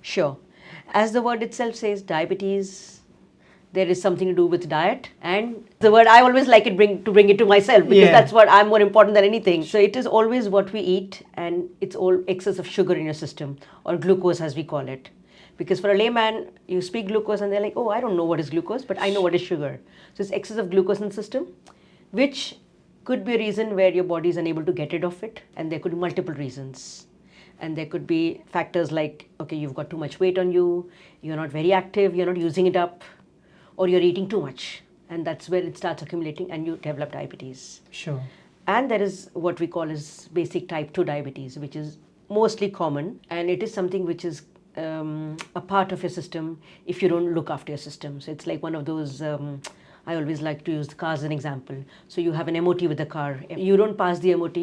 Sure. As the word itself says, diabetes, there is something to do with diet. And the word, I always like it to bring it to myself, because Yeah. that's what I'm more important than anything. So it is always what we eat, and it's all excess of sugar in your system, or glucose as we call it. Because for a layman, you speak glucose and they're like, oh, I don't know what is glucose, but I know what is sugar. So it's excess of glucose in the system, which could be a reason where your body is unable to get rid of it. And there could be multiple reasons. And there could be factors like, okay, you've got too much weight on you, you're not very active, you're not using it up, or you're eating too much. And that's where it starts accumulating and you develop diabetes. Sure. And there is what we call as basic type 2 diabetes, which is mostly common. And it is something which is a part of your system if you don't look after your system. So it's like one of those, I always like to use the car as an example. So you have an MOT with the car. You don't pass the MOT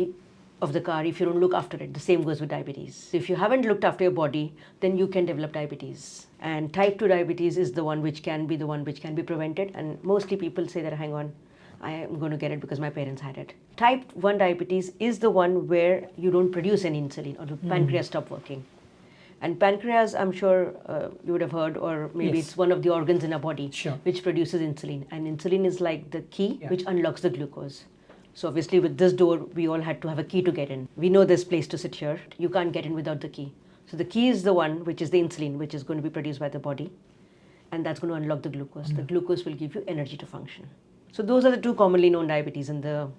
of the car if you don't look after it. The same goes with diabetes. So if you haven't looked after your body, then you can develop diabetes. And type 2 diabetes is the one which can be prevented. And mostly people say that, hang on, I am going to get it because my parents had it. Type 1 diabetes is the one where you don't produce any insulin, or the pancreas stop working. And pancreas, I'm sure you would have heard, or maybe Yes. it's one of the organs in our body Sure. which produces insulin. And insulin is like the key Yeah. which unlocks the glucose. So obviously with this door, we all had to have a key to get in. We know this place to sit here. You can't get in without the key. So the key is the one which is the insulin, which is going to be produced by the body. And that's going to unlock the glucose. The glucose will give you energy to function. So those are the two commonly known diabetes in the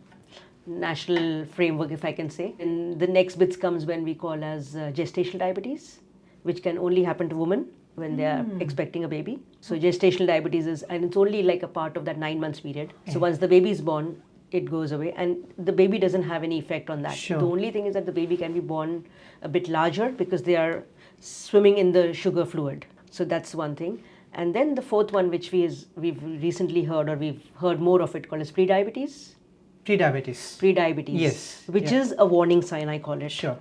national framework, if I can say. And the next bits comes when we call as gestational diabetes, which can only happen to women when they are expecting a baby. So gestational diabetes is, and it's only like a part of that 9 months period. So once the baby is born, it goes away, and the baby doesn't have any effect on that. Sure. The only thing is that the baby can be born a bit larger because they are swimming in the sugar fluid. So that's one thing. And then the fourth one, which we've recently heard, or we've heard more of it, called as prediabetes. Prediabetes. Prediabetes. Yes. Which Yeah. is a warning sign, I call it. Sure.